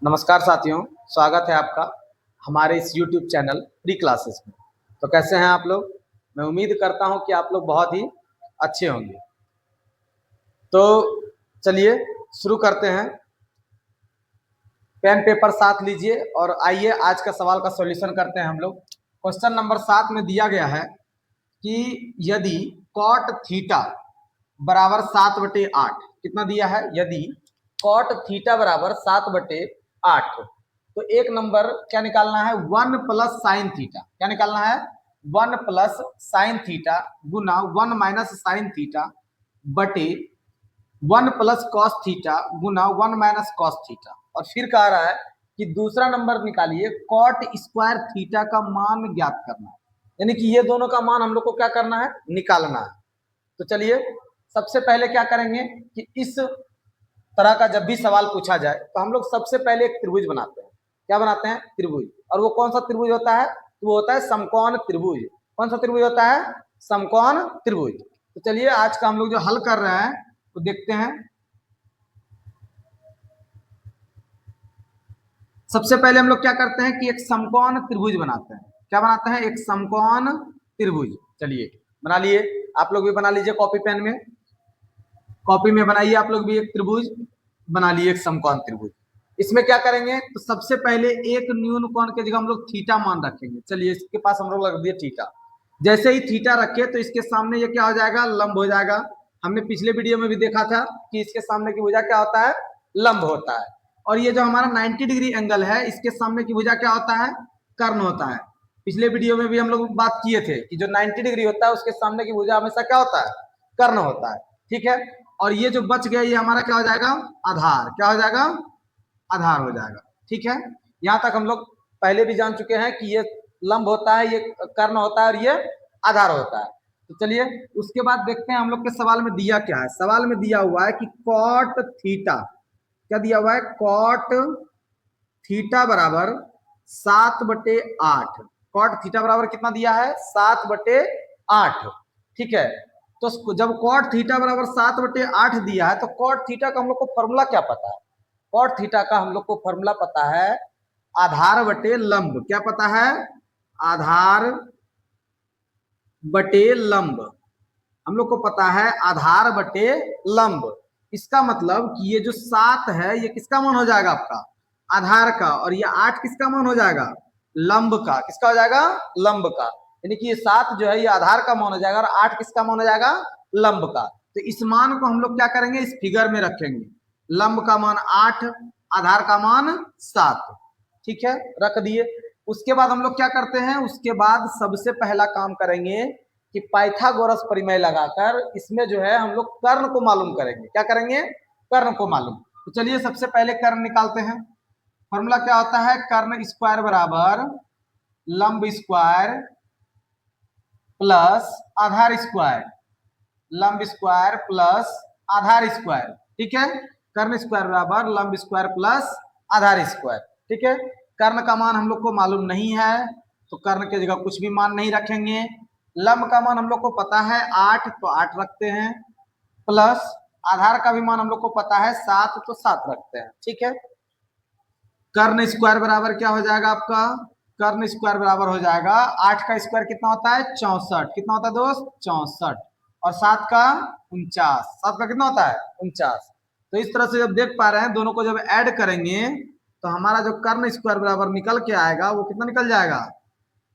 नमस्कार साथियों, स्वागत है आपका हमारे इस YouTube चैनल फ्री क्लासेस में। तो कैसे हैं आप लोग? मैं उम्मीद करता हूं कि आप लोग बहुत ही अच्छे होंगे। तो चलिए शुरू करते हैं। पेन पेपर साथ लीजिए और आइए आज का सवाल का सॉल्यूशन करते हैं हम लोग। क्वेश्चन नंबर 7 में दिया गया है कि यदि कॉट थीटा बराबर 7/8, कितना दिया है? यदि कॉट थीटा बराबर 7/8, तो एक नंबर क्या निकालना है? 1 प्लस साइन थीटा। क्या निकालना है? 1 प्लस साइन थीटा गुना 1 माइनस साइन थीटा बटे 1 प्लस कॉस थीटा गुना 1 माइनस कॉस थीटा। और फिर कह रहा है कि दूसरा नंबर निकालिए, कॉट स्क्वायर थीटा का मान ज्ञात करना है। यानी कि ये दोनों का मान हम लोग को क्या करना है? निकालना है। तो चलिए सबसे पहले क्या करेंगे कि इस तरह का जब भी सवाल पूछा जाए तो हम लोग सबसे पहले एक त्रिभुज बनाते हैं। क्या बनाते हैं? त्रिभुज। और वो कौन सा त्रिभुज होता है? तो वो होता है समकोण त्रिभुज। कौन सा त्रिभुज होता है? समकोण त्रिभुज। तो चलिए आज का हम लोग जो हल कर रहे हैं तो देखते हैं। सबसे पहले हम लोग क्या करते हैं कि एक समकोण त्रिभुज बनाते हैं। क्या बनाते हैं? एक समकोण त्रिभुज। चलिए बना लिए, आप लोग भी बना लीजिए कॉपी पेन में। कॉपी में बनाइए आप लोग भी एक त्रिभुज बना लिए, एक समकोण त्रिभुज। इसमें क्या करेंगे तो सबसे पहले एक न्यून कोण के जगह हम लोग थीटा मान रखेंगे। चलिए इसके पास हम लोग रख दिए थीटा। जैसे ही थीटा रखे तो इसके सामने ये क्या हो जाएगा? लंब हो जाएगा। हमने पिछले वीडियो में भी देखा था कि इसके सामने की भुजा क्या होता है? लंब होता है। और ये जो हमारा 90 डिग्री एंगल है, इसके सामने की भुजा क्या होता है? कर्ण होता है। पिछले वीडियो में भी हम लोग बात किए थे कि जो 90 डिग्री होता है उसके सामने की भुजा हमेशा क्या होता है? कर्ण होता है। ठीक है। और ये जो बच गया ये हमारा क्या हो जाएगा? आधार। क्या हो जाएगा? आधार हो जाएगा। ठीक है। यहां तक हम लोग पहले भी जान चुके हैं कि ये लंब होता है, ये कर्ण होता है और ये आधार होता है। तो चलिए उसके बाद देखते हैं हम लोग के सवाल में दिया क्या है। सवाल में दिया हुआ है कि कॉट थीटा, क्या दिया हुआ है? कॉट थीटा बराबर 7/8। कॉट थीटा बराबर कितना दिया है? 7/8। ठीक है। तो जब कॉट थीटा बराबर 7/8 दिया है तो कॉट थीटा का हम लोग को फॉर्मूला क्या पता है? कॉट थीटा का हम लोग को फॉर्मूला पता है आधार बटे लंब। क्या पता है? आधार बटे लंब। हम लोग को पता है आधार बटे लंब। इसका मतलब कि ये जो 7 है ये किसका मान हो जाएगा? आपका आधार का। और ये 8 किसका मान हो जाएगा? लंब का। किसका हो जाएगा? लंब का। यानी कि ये 7 जो है ये आधार का मान हो जाएगा और 8 किसका मान हो जाएगा? लंब का। तो इस मान को हम लोग क्या करेंगे? इस फिगर में रखेंगे। लंब का मान 8, आधार का मान 7। ठीक है, रख दिए। उसके बाद हम लोग क्या करते हैं? उसके बाद सबसे पहला काम करेंगे कि पाइथागोरस प्रमेय लगाकर इसमें जो है हम लोग कर्ण को मालूम करेंगे। क्या करेंगे? कर्ण को मालूम। तो चलिए सबसे पहले कर्ण निकालते हैं। फॉर्मूला क्या होता है? कर्ण स्क्वायर बराबर लंब स्क्वायर प्लस आधार स्क्वायर। लंब स्क्वायर प्लस आधार स्क्वायर। ठीक है। कर्ण स्क्वायर बराबर लंब स्क्वायर प्लस आधार स्क्वायर। ठीक है। कर्ण का मान हम लोग को मालूम नहीं है तो कर्ण के जगह कुछ भी मान नहीं रखेंगे। लंब का मान हम लोग को पता है 8 तो 8 रखते हैं, प्लस आधार का भी मान हम लोग को पता है 7 तो 7 रखते हैं। ठीक है। कर्ण स्क्वायर बराबर क्या हो जाएगा आपका? कर्ण स्क्वायर बराबर हो जाएगा 8 का स्क्वायर कितना होता है? 64। कितना होता है दोस्त? 64। और 7 का 49। 7 का कितना होता है? 49। तो इस तरह से जब देख पा रहे हैं दोनों को जब ऐड करेंगे तो हमारा जो कर्ण स्क्वायर बराबर निकल के आएगा वो कितना निकल जाएगा?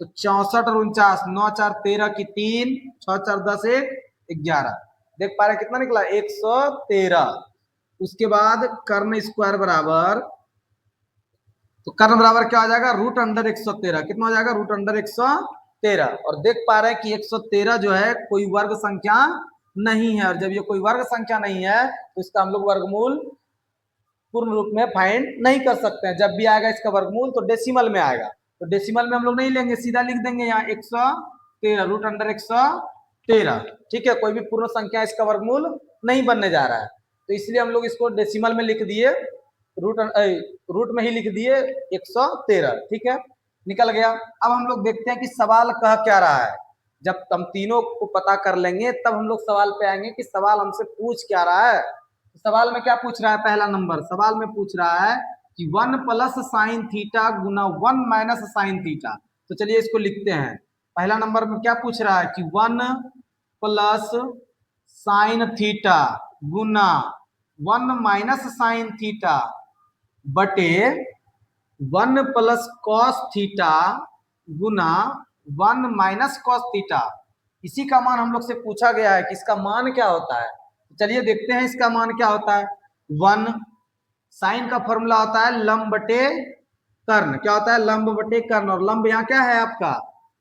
तो 64 और 49, 9 4 13 की 3, 6 4 10 1 11। देख पा रहे कितना निकला? 113। उसके बाद कर्ण स्क्वायर बराबर, तो कर्ण बराबर क्या हो जाएगा? Root under 113। कितना हो जाएगा? Root under 113। और देख पा रहे हैं कि 113 जो है कोई वर्ग संख्या नहीं है। और जब ये कोई वर्ग संख्या नहीं है तो इसका हम लोग वर्गमूल पूर्ण रूप में फाइंड नहीं कर सकते हैं। जब भी आएगा इसका वर्गमूल तो डेसिमल में आएगा। तो डेसिमल में हम लोग नहीं लेंगे, सीधा लिख देंगे यहाँ 113, रूट अंडर 113। ठीक है। कोई भी पूर्ण संख्या इसका वर्गमूल नहीं बनने जा रहा है तो इसलिए हम लोग इसको डेसिमल में लिख दिए, रूट में ही लिख दिए 113। ठीक है, निकल गया। अब हम लोग देखते हैं कि सवाल कह क्या रहा है। जब हम तीनों को पता कर लेंगे तब हम लोग सवाल पे आएंगे कि सवाल हमसे पूछ क्या रहा है। सवाल में क्या पूछ रहा है? पहला नंबर सवाल में पूछ रहा है कि 1 प्लस साइन थीटा गुना 1 माइनस साइन थीटा। तो चलिए इसको लिखते हैं। पहला नंबर में क्या पूछ रहा है कि 1 प्लस साइन थीटा गुना 1 माइनस साइन थीटा बटे 1 प्लस कॉस थीटा गुना 1 माइनस कॉस थीटा। इसी का मान हम लोग से पूछा गया है कि इसका मान क्या होता है। चलिए देखते हैं इसका मान क्या होता है। 1 साइन का फॉर्मूला होता है लंब बटे कर्ण। क्या होता है? लंब बटे कर्ण। और लंब यहाँ क्या है आपका?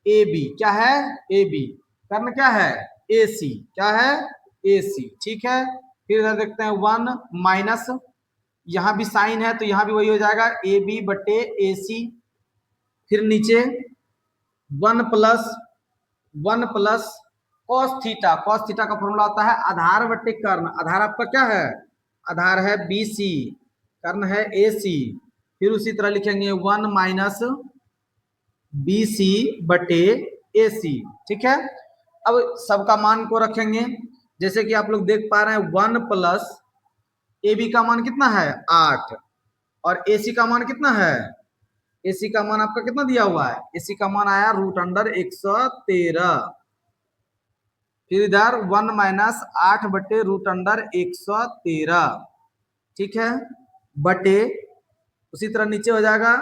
A B. क्या है? A B. कर्ण क्या है? ए सी। क्या है? ए सी। ठीक है, फिर इधर देखते हैं 1 माइनस, यहाँ भी साइन है तो यहाँ भी वही हो जाएगा ए बी बटे ए सी। फिर नीचे 1 plus cos theta. Cos theta का फॉर्मूला होता है आधार बटे कर्ण। आधार आपका क्या है? आधार है बी सी, कर्ण है ए सी। फिर उसी तरह लिखेंगे 1 माइनस बी सी बटे ए सी। ठीक है, अब सबका मान को रखेंगे। जैसे कि आप लोग देख पा रहे हैं 1 प्लस ए बी का मान कितना है? 8। और ए सी का मान कितना है? ए सी का मान आपका कितना दिया हुआ है? ए सी का मान आया √113। फिर इधर 1 माइनस 8 बटे √113। ठीक है, बटे उसी तरह नीचे हो जाएगा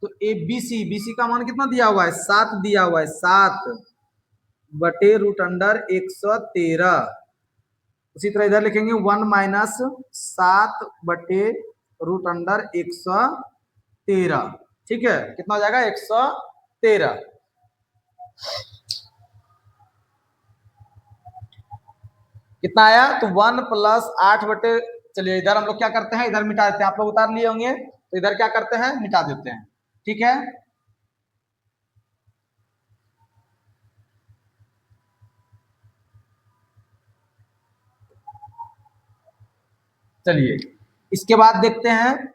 तो ए बी सी का मान कितना दिया हुआ है? 7 दिया हुआ है। 7 बटे √113। उसी तरह इधर लिखेंगे 1 माइनस 7 बटे √113। ठीक है, कितना हो जाएगा? 113। कितना आया? तो 1 प्लस 8 बटे, चलिए इधर हम लोग क्या करते हैं, इधर मिटा देते हैं। आप लोग उतार लिए होंगे तो इधर क्या करते हैं? मिटा देते हैं। ठीक है, चलिए इसके बाद देखते हैं।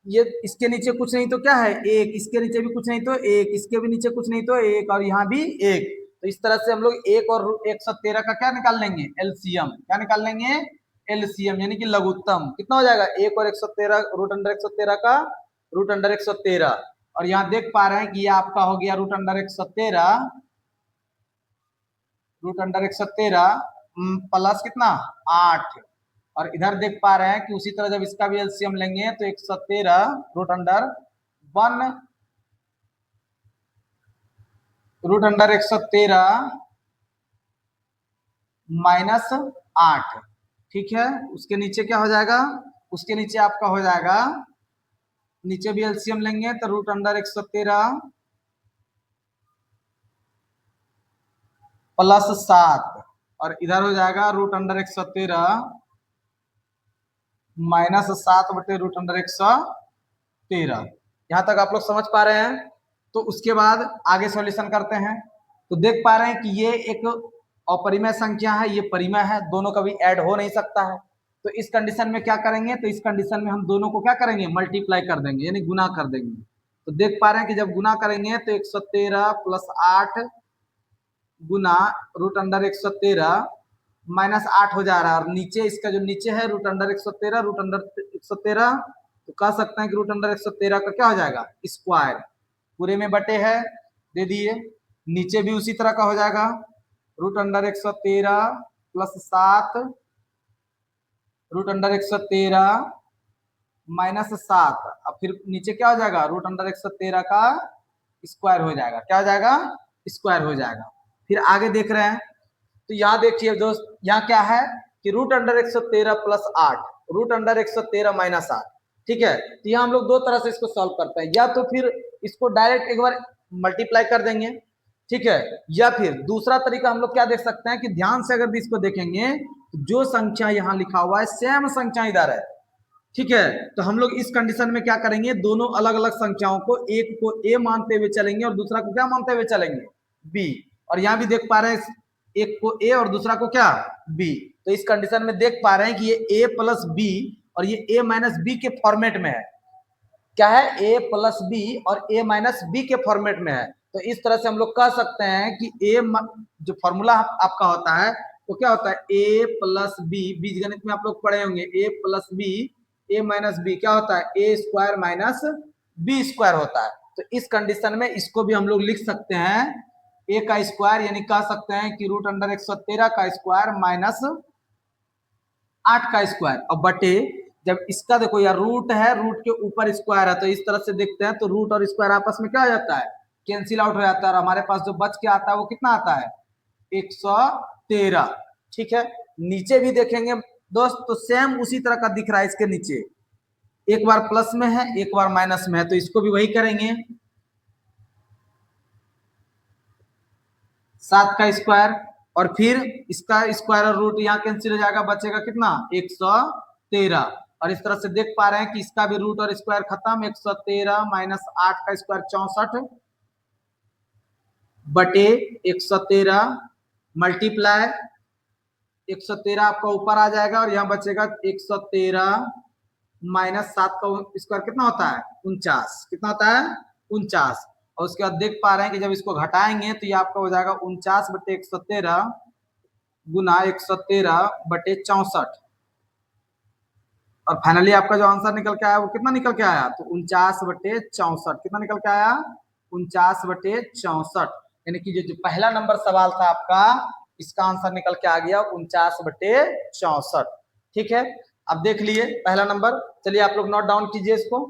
ये इसके नीचे कुछ नहीं तो क्या है? 1। इसके नीचे भी कुछ नहीं तो 1। इसके भी नीचे कुछ नहीं तो 1। और यहाँ भी 1। तो इस तरह से हम लोग 1 और 113 का क्या निकाल लेंगे? एलसीएम। क्या निकाल लेंगे? एलसीएम, यानी कि लघुत्तम। कितना हो जाएगा? 1 और 113, √113 का √113। और यहाँ देख पा रहे हैं कि ये आपका हो गया √113 प्लस कितना? 8। और इधर देख पा रहे हैं कि उसी तरह जब इसका भी एलसीएम लेंगे तो 113 माइनस 8। ठीक है, उसके नीचे क्या हो जाएगा? उसके नीचे आपका हो जाएगा, नीचे भी एलसीएम लेंगे तो √113 प्लस 7। और इधर हो जाएगा √113 माइनस 7 बटे √113। यहाँ तक आप लोग समझ पा रहे हैं? तो उसके बाद आगे सॉल्यूशन करते हैं। तो देख पा रहे हैं कि ये एक अपरिमेय संख्या है, ये परिमेय है, दोनों कभी ऐड हो नहीं सकता है। तो इस कंडीशन में क्या करेंगे? तो इस कंडीशन में हम दोनों को क्या करेंगे? मल्टीप्लाई कर देंगे, यानी गुना कर देंगे। तो देख पा रहे हैं कि जब गुना करेंगे तो 113 प्लस 8 गुना √113 माइनस 8 हो जा रहा है। और नीचे इसका जो नीचे है √113 तो कह सकते हैं कि √113 का क्या हो जाएगा? स्क्वायर। पूरे में बटे है, दे दिए। नीचे भी उसी तरह का हो जाएगा √113 प्लस 7 √113 माइनस 7। अब फिर नीचे क्या हो जाएगा? √113 का स्क्वायर हो जाएगा। क्या हो जाएगा? स्क्वायर हो जाएगा। फिर आगे देख रहे हैं तो यहाँ देखिए दोस्त, यहाँ क्या है कि √113 प्लस 8 √113 माइनस 8। ठीक है, तो यहाँ हम लोग दो तरह से इसको सॉल्व करते हैं। या तो फिर इसको डायरेक्ट एक बार मल्टीप्लाई कर देंगे, ठीक है, या फिर दूसरा तरीका हम लोग क्या देख सकते हैं कि ध्यान से अगर इसको देखेंगे तो जो संख्या यहाँ लिखा हुआ है सेम संख्या इधर है। ठीक है, तो हम लोग इस कंडीशन में क्या करेंगे? दोनों अलग अलग संख्याओं को, एक को ए मानते हुए चलेंगे और दूसरा को क्या मानते हुए चलेंगे? बी। और यहाँ भी देख पा रहे हैं एक को ए और दूसरा को क्या? बी। तो इस कंडीशन में देख पा रहे हैं कि ये ए प्लस बी और ये ए माइनस बी के फॉर्मेट में है। क्या है? ए प्लस बी और ए माइनस बी के फॉर्मेट में है। तो इस तरह से हम लोग कह सकते हैं कि ए जो फॉर्मूला आपका होता है वो क्या होता है? ए प्लस बी, बीजगणित में आप लोग पढ़े होंगे, ए प्लस बी ए माइनस बी क्या होता है, ए स्क्वायर माइनस बी स्क्वायर होता है। तो इस कंडीशन में इसको भी हम लोग लिख सकते हैं ए का स्क्वायर, यानी कह सकते हैं कि रूट अंडर 113 का स्क्वायर माइनस 8 का स्क्वायर और बटे, जब इसका देखो यार रूट है, रूट के ऊपर स्क्वायर है, तो इस तरह से देखते हैं तो रूट और स्क्वायर आपस में क्या हो जाता है, कैंसिल आउट हो जाता है, और हमारे पास जो बच के आता है वो कितना आता है, 113। ठीक है, नीचे भी देखेंगे दोस्त तो सेम उसी तरह का दिख रहा है, इसके नीचे एक बार प्लस में है एक बार माइनस में है, तो इसको भी वही करेंगे, 7 का स्क्वायर और फिर इसका स्क्वायर और रूट यहाँ कैंसिल हो जाएगा, बचेगा कितना 113। और इस तरह से देख पा रहे हैं कि इसका भी रूट और स्क्वायर खत्म, 113 माइनस 8 का स्क्वायर 64 बटे 113 मल्टीप्लाई 113 आपका ऊपर आ जाएगा और यहाँ बचेगा 113 माइनस 7 का स्क्वायर कितना होता है 49, कितना होता है 49। और उसके बाद देख पा रहे हैं कि जब इसको घटाएंगे तो ये आपका हो जाएगा 49 बटे 113 गुना 113 बटे 64। और फाइनली आपका जो आंसर निकल के आया वो कितना निकल के आया, तो 49 बटे 64। कितना निकल के आया 49 बटे 64, यानी कि जो पहला नंबर सवाल था आपका इसका आंसर निकल के आ गया 49 बटे 64। ठीक है, अब देख लिए पहला नंबर, चलिए आप लोग नोट डाउन कीजिए इसको।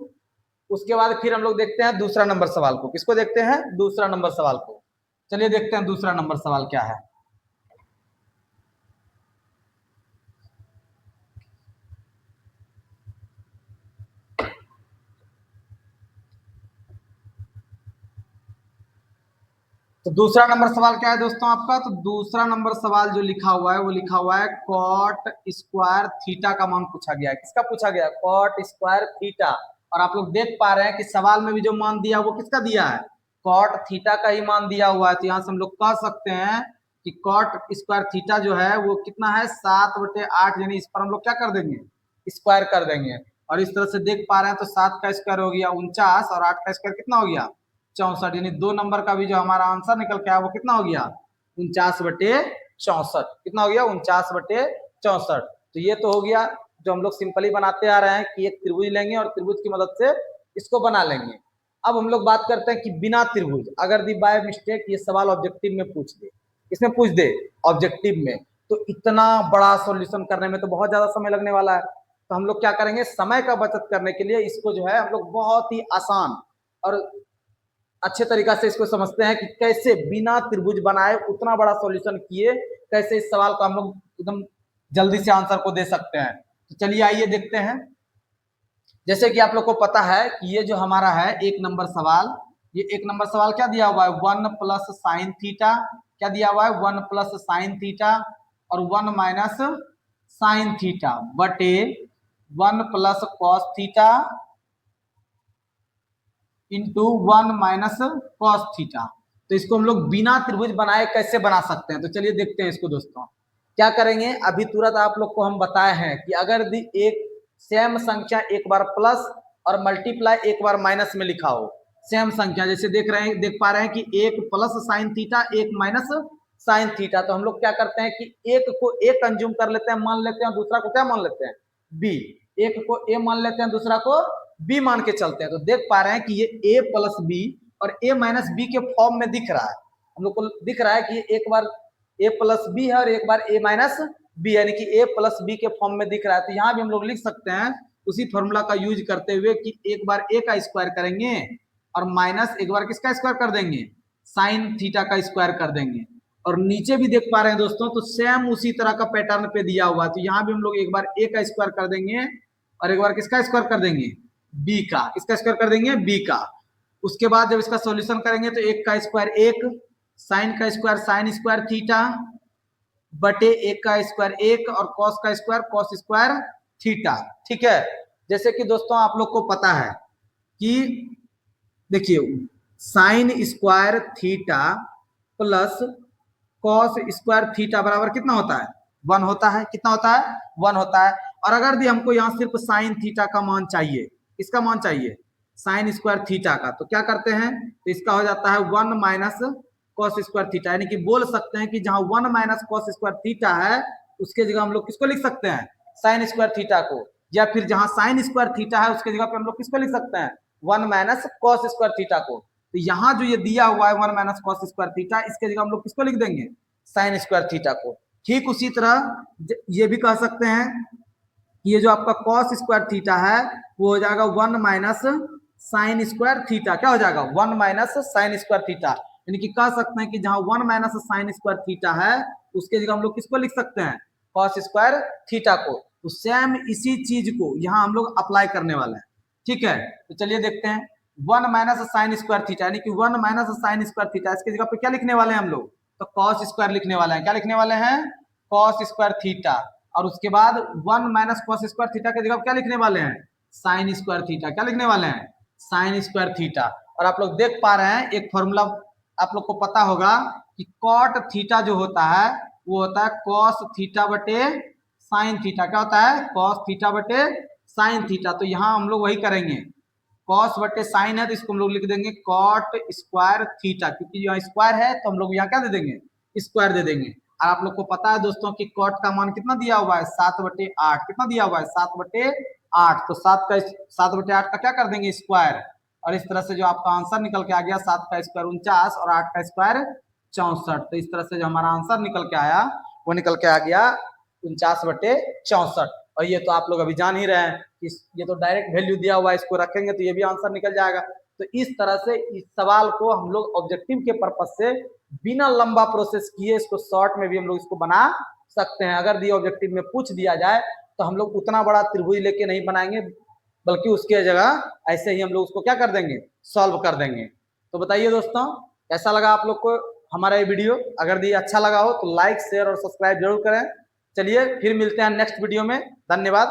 उसके बाद फिर हम लोग देखते हैं दूसरा नंबर सवाल को। किसको देखते हैं, दूसरा नंबर सवाल को। चलिए देखते हैं दूसरा नंबर सवाल क्या है। तो दूसरा नंबर सवाल क्या है दोस्तों आपका, तो दूसरा नंबर सवाल जो लिखा हुआ है वो लिखा हुआ है कॉट स्क्वायर थीटा का मान पूछा गया है। किसका पूछा गया, कॉट स्क्वायर थीटा। और आप लोग देख पा रहे हैं कि सवाल में भी जो मान दिया वो किसका दिया है, कॉट थीटा का ही मान दिया हुआ है। तो यहाँ से हम लोग कह सकते हैं कि कॉट स्क्वायर थीटा जो है वो कितना है 7/8, यानी इस पर हम लोग क्या कर देंगे, स्क्वायर कर देंगे। और इस तरह से देख पा रहे हैं तो 7 का स्क्वायर हो गया 49 और 8 का स्क्वायर कितना हो गया 64, यानी 2 नंबर का भी जो हमारा आंसर निकल के आया वो कितना हो गया 49 बटे 64। कितना हो गया 49 बटे 64। तो ये तो हो गया जो हम लोग सिंपली बनाते आ रहे हैं कि एक त्रिभुज लेंगे और त्रिभुज की मदद से इसको बना लेंगे। अब हम लोग बात करते हैं कि बिना त्रिभुज, अगर दी बाय मिस्टेक ये सवाल ऑब्जेक्टिव में पूछ दे, इसमें पूछ दे ऑब्जेक्टिव में, तो इतना बड़ा सॉल्यूशन करने में तो बहुत ज्यादा समय लगने वाला है। तो हम लोग क्या करेंगे, समय का बचत करने के लिए इसको जो है हम लोग बहुत ही आसान और अच्छे तरीका से इसको समझते हैं कि कैसे बिना त्रिभुज बनाए उतना बड़ा सॉल्यूशन किए कैसे इस सवाल का हम लोग एकदम जल्दी से आंसर को दे सकते हैं। तो चलिए आइए देखते हैं। जैसे कि आप लोग को पता है कि ये जो हमारा है एक नंबर सवाल, ये एक नंबर सवाल क्या दिया हुआ है 1 प्लस साइन थीटा, क्या दिया हुआ है 1 प्लस साइन थीटा और 1 माइनस साइन थीटा बटे 1 plus cos theta into 1 minus cos theta. तो इसको हम लोग बिना त्रिभुज बनाए कैसे बना सकते हैं, तो चलिए देखते हैं इसको दोस्तों। क्या करेंगे, अभी तुरंत आप लोग को हम बताए हैं कि अगर एक सेम संख्या एक बार प्लस और मल्टीप्लाई एक बार माइनस में लिखा हो, सेम संख्या जैसे देख पा रहे हैं कि एक प्लस साइन थीटा एक माइनस साइन थीटा, तो हम लोग क्या करते हैं कि एक को ए कंज्यूम कर लेते हैं, मान लेते हैं, दूसरा को क्या मान लेते हैं बी, एक को ए मान लेते हैं दूसरा को बी मान के चलते हैं। तो देख पा रहे हैं कि ये ए प्लस बी और ए माइनस बी के फॉर्म में दिख रहा है, हम लोग को दिख रहा है कि एक बार ए प्लस बी है और एक बार ए माइनस बी, यानी कि ए प्लस बी के फॉर्म में दिख रहा है। तो यहाँ भी हम लोग लिख सकते हैं उसी फॉर्मूला का यूज करते हुए कि एक बार ए का स्क्वायर करेंगे और माइनस एक बार किसका स्क्वायर कर देंगे, साइन थीटा का स्क्वायर कर देंगे। और नीचे भी देख पा रहे हैं दोस्तों तो सेम उसी तरह का पैटर्न पे दिया हुआ है। तो यहाँ भी हम लोग एक बार ए का स्क्वायर कर देंगे और एक बार किसका स्क्वायर कर देंगे बी का, किसका स्क्वायर कर देंगे बी का। उसके बाद जब इसका सॉल्यूशन करेंगे तो एक का स्क्वायर एक, साइन का स्क्वायर साइन स्क्वायर थीटा बटे एक का स्क्वायर एक और कॉस का स्क्वायर कॉस स्क्वायर थीटा। ठीक है, जैसे कि दोस्तों आप लोग को पता है कि देखिए sine square theta plus cos square theta बराबर कितना होता है 1 होता है, कितना होता है 1 होता है। और अगर भी हमको यहाँ सिर्फ साइन थीटा का मान चाहिए, इसका मान चाहिए साइन स्क्वायर थीटा का, तो क्या करते हैं, तो इसका हो जाता है 1 माइनस कॉस स्क्वायर थीटा, यानी कि बोल सकते हैं कि जहां 1 माइनस कॉस स्क्वायर थीटा है उसके जगह हम लोग किसको लिख सकते हैं साइन स्क्वायर थीटा को। या फिर जहां साइन स्क्वायर थीटा है उसके जगह पे हम लोग किसको लिख सकते हैं, 1 माइनस कॉस स्क्वायर थीटा को। तो यहाँ जो ये दिया हुआ है 1 माइनस कॉस स्क्वायर थीटा, इसके जगह हम लोग किसको लिख देंगे, साइन स्क्वायर थीटा को। ठीक उसी तरह ये भी कह सकते हैं कि ये जो आपका कॉस स्क्वायर थीटा है वो हो जाएगा 1 माइनस साइन स्क्वायर थीटा। क्या हो जाएगा, 1 माइनस साइन स्क्वायर थीटा। यानी कि कह सकते हैं कि जहां 1 माइनस साइन स्क्वायर थीटा है उसके जगह हम लोग किसको लिख सकते हैं, कॉस स्क्वायर थीटा को। तो सेम इसी चीज को यहाँ हम लोग अप्लाई करने वाले हैं। ठीक है, तो चलिए देखते हैं 1 माइनस साइन स्क्वायर थीटा, यानी कि 1 माइनस साइन स्क्वायर थीटा, इसके जगह पे क्या लिखने वाले हैं हम लोग, तो कॉस स्क्वायर लिखने वाले हैं। क्या लिखने वाले हैं, कॉस स्क्वायर थीटा। और उसके बाद 1 माइनस कॉस स्क्वायर थीटा के जगह क्या लिखने वाले हैं, साइन स्क्वायर थीटा। क्या लिखने वाले हैं, साइन स्क्वायर थीटा। और आप लोग देख पा रहे हैं एक फॉर्मूला आप लोग को पता होगा कि कॉट थीटा जो होता है वो होता है कॉस थीटा बटे साइन थीटा। क्या होता है, कॉस थीटा बटे साइन थीटा। तो यहाँ हम लोग वही करेंगे, कॉस बटे साइन है तो इसको हम लोग लिख देंगे कॉट स्क्वायर थीटा, क्योंकि यहाँ स्क्वायर है तो हम लोग यहाँ क्या दे देंगे, स्क्वायर दे देंगे। और आप लोग को पता है दोस्तों कि कॉट का मान कितना दिया हुआ है, 7/8। कितना दिया हुआ है, 7/8। तो 7/8 का क्या कर देंगे, स्क्वायर। और इस तरह से जो आपका आंसर निकल के आ गया 7 का स्क्वायर 49 और 8 का स्क्वायर 64। तो इस तरह से जो हमारा आंसर निकल के आया वो निकल के आ गया 49/64। और ये तो आप लोग अभी जान ही रहे हैं कि ये तो डायरेक्ट वैल्यू दिया हुआ है, इसको रखेंगे तो ये भी आंसर निकल जाएगा। तो इस तरह से इस सवाल को हम लोग ऑब्जेक्टिव के पर्पज से बिना लंबा प्रोसेस किए इसको शॉर्ट में भी हम लोग इसको बना सकते हैं। अगर दिए ऑब्जेक्टिव में पूछ दिया जाए तो हम लोग उतना बड़ा त्रिभुज लेके नहीं बनाएंगे, बल्कि उसके जगह ऐसे ही हम लोग उसको क्या कर देंगे, सॉल्व कर देंगे। तो बताइए दोस्तों कैसा लगा आप लोग को हमारा ये वीडियो। अगर ये अच्छा लगा हो तो लाइक शेयर और सब्सक्राइब जरूर करें। चलिए फिर मिलते हैं नेक्स्ट वीडियो में, धन्यवाद।